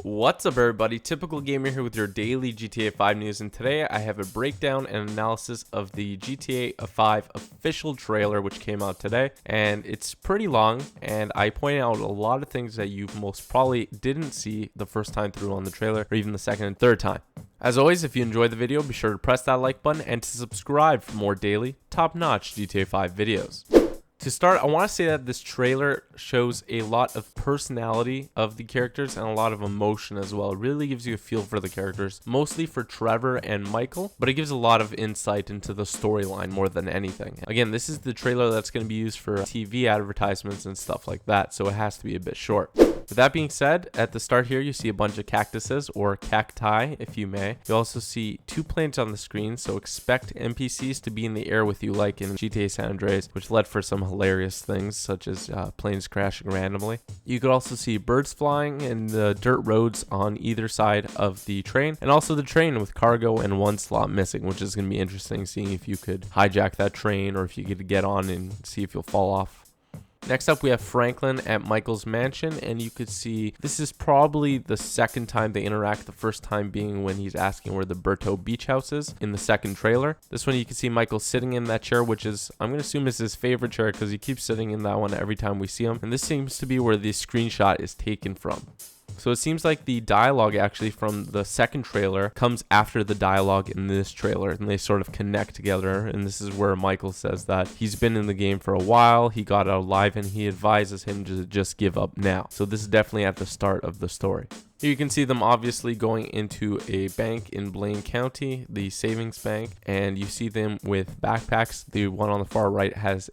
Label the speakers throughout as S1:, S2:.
S1: What's up, everybody? Typical Gamer here with your daily GTA 5 news, and today I have a breakdown and analysis of the GTA 5 official trailer which came out today, and it's pretty long, and I point out a lot of things that you most probably didn't see the first time through on the trailer, or even the second and third time. As always, if you enjoyed the video, be sure to press that like button and to subscribe for more daily, top-notch GTA 5 videos. To start, I want to say that this trailer shows a lot of personality of the characters and a lot of emotion as well. It really gives you a feel for the characters, mostly for Trevor and Michael, but it gives a lot of insight into the storyline more than anything. Again, this is the trailer that's going to be used for TV advertisements and stuff like that, so it has to be a bit short. With that being said, at the start here, you see a bunch of cactuses, or cacti, if you may. You also see two planes on the screen, so expect NPCs to be in the air with you like in GTA San Andreas, which led for some hilarious things, such as planes crashing randomly. You could also see birds flying and the dirt roads on either side of the train, and also the train with cargo and one slot missing, which is going to be interesting, seeing if you could hijack that train or if you could get on and see if you'll fall off. Next up, we have Franklin at Michael's mansion, and you could see this is probably the second time they interact, the first time being when he's asking where the Berto beach house is in the second trailer. This one you can see Michael sitting in that chair, which is, I'm going to assume, is his favorite chair because he keeps sitting in that one every time we see him, and this seems to be where the screenshot is taken from. So it seems like the dialogue actually from the second trailer comes after the dialogue in this trailer, and they sort of connect together, and this is where Michael says that he's been in the game for a while, he got out alive, and he advises him to just give up now. So this is definitely at the start of the story. Here you can see them obviously going into a bank in Blaine County, the savings bank, and you see them with backpacks. The one on the far right has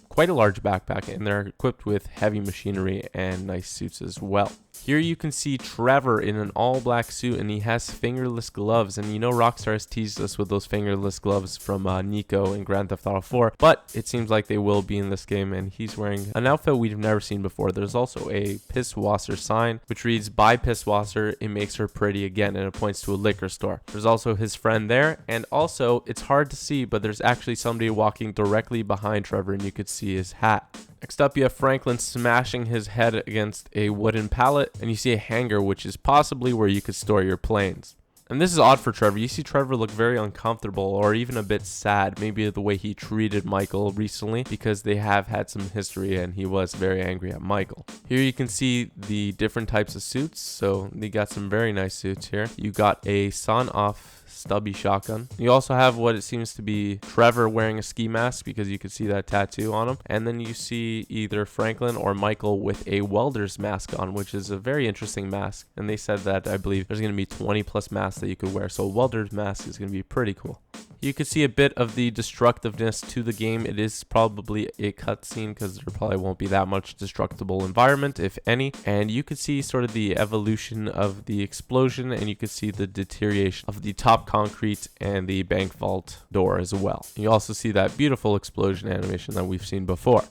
S1: quite a large backpack, and they're equipped with heavy machinery and nice suits as well. Here you can see Trevor in an all-black suit, and he has fingerless gloves, and you know Rockstar has teased us with those fingerless gloves from Nico in Grand Theft Auto 4, but it seems like they will be in this game, and he's wearing an outfit we've never seen before. There's also a Pisswasser sign, which reads, "Buy Pisswasser, it makes her pretty again," and it points to a liquor store. There's also his friend there, and also, it's hard to see, but there's actually somebody walking directly behind Trevor, and you could see his hat. Next up, you have Franklin smashing his head against a wooden pallet, and you see a hangar, which is possibly where you could store your planes. And this is odd for Trevor. You see Trevor look very uncomfortable or even a bit sad, maybe the way he treated Michael recently, because they have had some history and he was very angry at Michael. Here you can see the different types of suits. So they got some very nice suits here. You got a sawn-off stubby shotgun. You also have what it seems to be Trevor wearing a ski mask, because you can see that tattoo on him. And then you see either Franklin or Michael with a welder's mask on, which is a very interesting mask. And they said that I believe there's going to be 20 plus masks that you could wear. So a welder's mask is going to be pretty cool. You can see a bit of the destructiveness to the game. It is probably a cutscene because there probably won't be that much destructible environment, if any. And you can see sort of the evolution of the explosion, and you can see the deterioration of the top concrete and the bank vault door as well. You also see that beautiful explosion animation that we've seen before.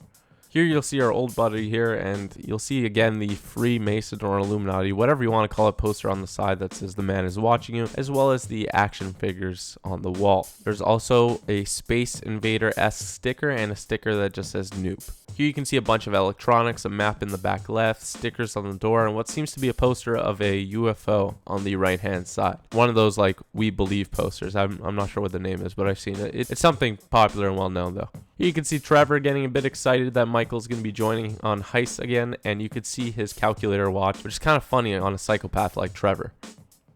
S1: Here you'll see our old buddy here, and you'll see again the Freemason or Illuminati, whatever you want to call it, poster on the side that says "the man is watching you," as well as the action figures on the wall. There's also a Space Invader-esque sticker and a sticker that just says "noob." Here you can see a bunch of electronics, a map in the back left, stickers on the door, and what seems to be a poster of a UFO on the right hand side. One of those like "We Believe" posters. I'm not sure what the name is, but I've seen it. It's something popular and well known though. Here you can see Trevor getting a bit excited that Michael's going to be joining on heists again, and you could see his calculator watch, which is kind of funny on a psychopath like Trevor.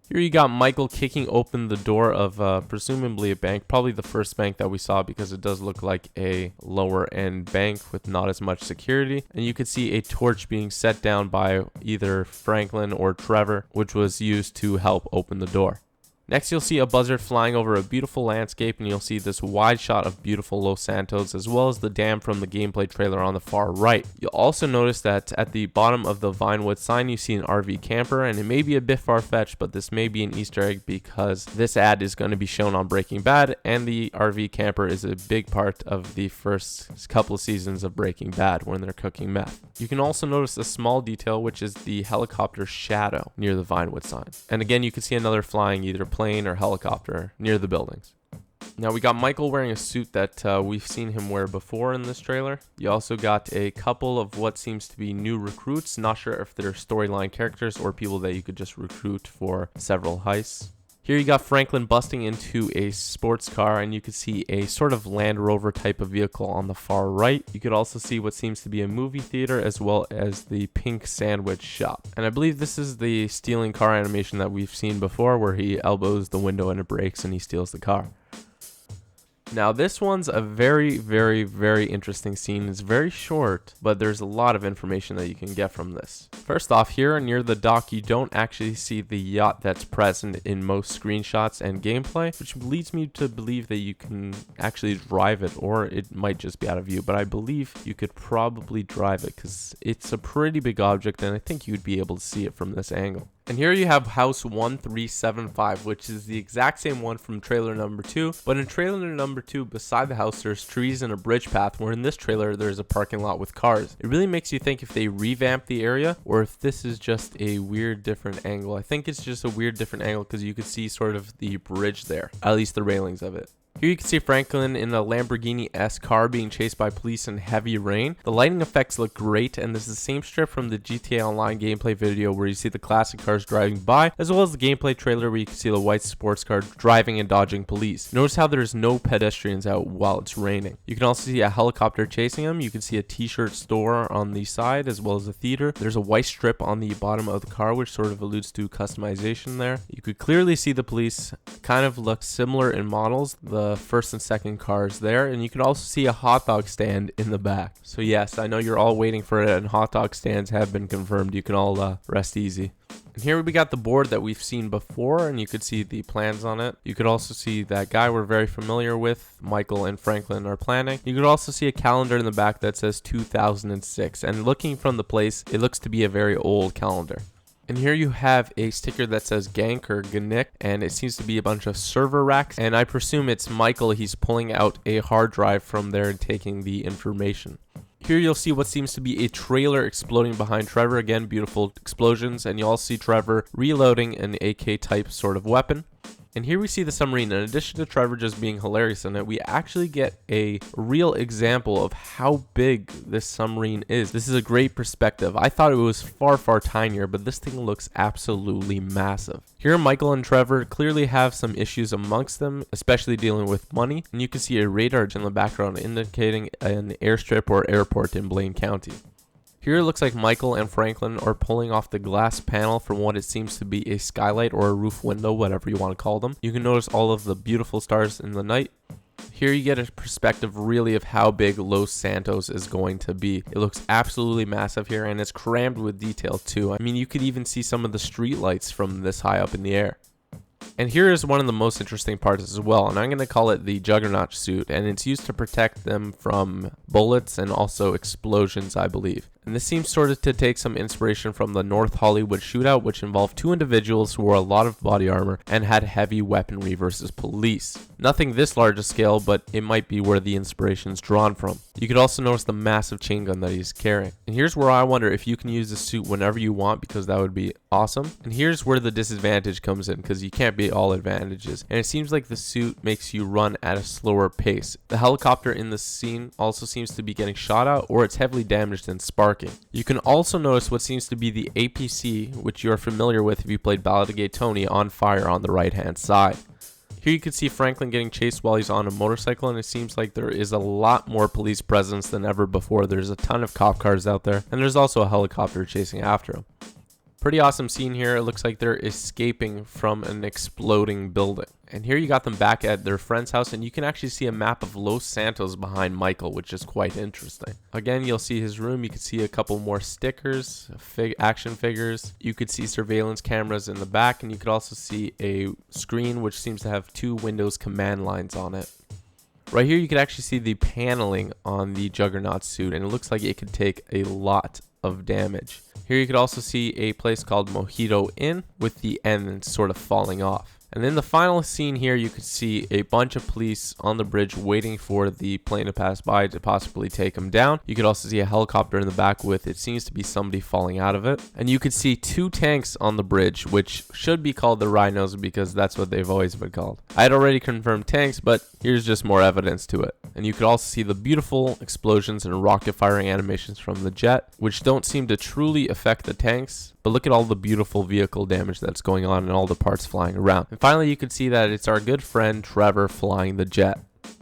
S1: Here you got Michael kicking open the door of presumably a bank, probably the first bank that we saw, because it does look like a lower end bank with not as much security. And you could see a torch being set down by either Franklin or Trevor, which was used to help open the door. Next, you'll see a buzzard flying over a beautiful landscape, and you'll see this wide shot of beautiful Los Santos, as well as the dam from the gameplay trailer on the far right. You'll also notice that at the bottom of the Vinewood sign, you see an RV camper, and it may be a bit far-fetched, but this may be an Easter egg because this ad is going to be shown on Breaking Bad, and the RV camper is a big part of the first couple of seasons of Breaking Bad when they're cooking meth. You can also notice a small detail, which is the helicopter shadow near the Vinewood sign. And again, you can see another flying either plane or helicopter near the buildings. Now we got Michael wearing a suit that we've seen him wear before in this trailer. You also got a couple of what seems to be new recruits. Not sure if they're storyline characters or people that you could just recruit for several heists. Here you got Franklin busting into a sports car, and you can see a sort of Land Rover type of vehicle on the far right. You could also see what seems to be a movie theater as well as the pink sandwich shop. And I believe this is the stealing car animation that we've seen before, where he elbows the window and it breaks and he steals the car. Now this one's a very, very, very interesting scene. It's very short, but there's a lot of information that you can get from this. First off, here near the dock, you don't actually see the yacht that's present in most screenshots and gameplay, which leads me to believe that you can actually drive it, or it might just be out of view, but I believe you could probably drive it because it's a pretty big object and I think you'd be able to see it from this angle. And here you have house 1375, which is the exact same one from trailer number 2, but in trailer number 2, beside the house there's trees and a bridge path, where in this trailer there's a parking lot with cars. It really makes you think if they revamped the area or if this is just a weird different angle. I think it's just a weird different angle because you could see sort of the bridge there, at least the railings of it. Here you can see Franklin in a Lamborghini-esque car being chased by police in heavy rain. The lighting effects look great, and this is the same strip from the GTA Online gameplay video where you see the classic cars driving by, as well as the gameplay trailer where you can see the white sports car driving and dodging police. Notice how there's no pedestrians out while it's raining. You can also see a helicopter chasing him. You can see a t-shirt store on the side as well as a theater. There's a white strip on the bottom of the car which sort of alludes to customization there. You could clearly see the police kind of look similar in models. The first and second cars there, and you can also see a hot dog stand in the back. So yes, I know you're all waiting for it, and hot dog stands have been confirmed. You can all rest easy. And here we got the board that we've seen before, and you could see the plans on it. You could also see that guy we're very familiar with, Michael and Franklin are planning. You could also see a calendar in the back that says 2006, and looking from the place, it looks to be a very old calendar. And here you have a sticker that says Gank or Ganik, and it seems to be a bunch of server racks, and I presume it's Michael. He's pulling out a hard drive from there and taking the information. Here you'll see what seems to be a trailer exploding behind Trevor. Again, beautiful explosions, and you'll also see Trevor reloading an AK type sort of weapon. And here we see the submarine. In addition to Trevor just being hilarious in it, we actually get a real example of how big this submarine is. This is a great perspective. I thought it was far, far tinier, but this thing looks absolutely massive. Here, Michael and Trevor clearly have some issues amongst them, especially dealing with money. And you can see a radar in the background indicating an airstrip or airport in Blaine County. Here it looks like Michael and Franklin are pulling off the glass panel from what it seems to be a skylight or a roof window, whatever you want to call them. You can notice all of the beautiful stars in the night. Here you get a perspective really of how big Los Santos is going to be. It looks absolutely massive here, and it's crammed with detail too. I mean, you could even see some of the street lights from this high up in the air. And here is one of the most interesting parts as well, and I'm going to call it the Juggernaut Suit, and it's used to protect them from bullets and also explosions, I believe. And this seems sort of to take some inspiration from the North Hollywood shootout, which involved two individuals who wore a lot of body armor and had heavy weaponry versus police. Nothing this large a scale, but it might be where the inspiration is drawn from. You could also notice the massive chain gun that he's carrying. And here's where I wonder if you can use the suit whenever you want, because that would be awesome. And here's where the disadvantage comes in, because you can't be all advantages. And it seems like the suit makes you run at a slower pace. The helicopter in the scene also seems to be getting shot out, or it's heavily damaged and sparking. You can also notice what seems to be the APC, which you are familiar with if you played Ballad of Gay Tony, on fire on the right hand side. Here you can see Franklin getting chased while he's on a motorcycle, and it seems like there is a lot more police presence than ever before. There's a ton of cop cars out there, and there's also a helicopter chasing after him. Pretty awesome scene here. It looks like they're escaping from an exploding building. And here you got them back at their friend's house, and you can actually see a map of Los Santos behind Michael, which is quite interesting. Again, you'll see his room. You can see a couple more stickers, action figures. You could see surveillance cameras in the back, and you could also see a screen which seems to have two Windows command lines on it. Right here, you can actually see the paneling on the Juggernaut suit, and it looks like it could take a lot of damage. Here you could also see a place called Mojito Inn with the end sort of falling off. And in the final scene here, you could see a bunch of police on the bridge waiting for the plane to pass by to possibly take them down. You could also see a helicopter in the back with, it seems to be somebody falling out of it. And you could see 2 tanks on the bridge, which should be called the Rhinos because that's what they've always been called. I had already confirmed tanks, but here's just more evidence to it. And you could also see the beautiful explosions and rocket firing animations from the jet, which don't seem to truly affect the tanks. But look at all the beautiful vehicle damage that's going on and all the parts flying around. And finally, you can see that it's our good friend Trevor flying the jet.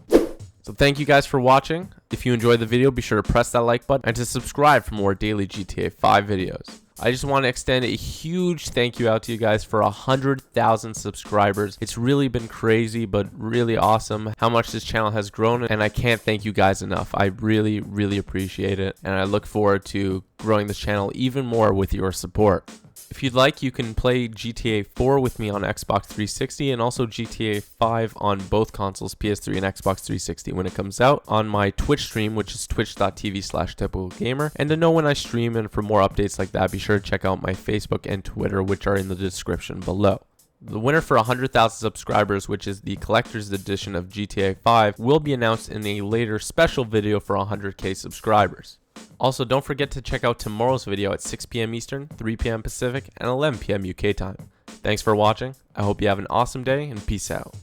S1: So thank you guys for watching. If you enjoyed the video, be sure to press that like button and to subscribe for more daily GTA 5 videos. I just want to extend a huge thank you out to you guys for 100,000 subscribers. It's really been crazy, but really awesome how much this channel has grown, and I can't thank you guys enough. I really, really appreciate it, and I look forward to growing this channel even more with your support. If you'd like, you can play GTA 4 with me on Xbox 360 and also GTA 5 on both consoles, PS3 and Xbox 360 when it comes out on my Twitch stream, which is twitch.tv/typicalgamer. And to know when I stream and for more updates like that, be sure to check out my Facebook and Twitter, which are in the description below. The winner for 100,000 subscribers, which is the collector's edition of GTA 5, will be announced in a later special video for 100k subscribers. Also, don't forget to check out tomorrow's video at 6 p.m. Eastern, 3 p.m. Pacific, and 11 p.m. UK time. Thanks for watching. I hope you have an awesome day, and peace out.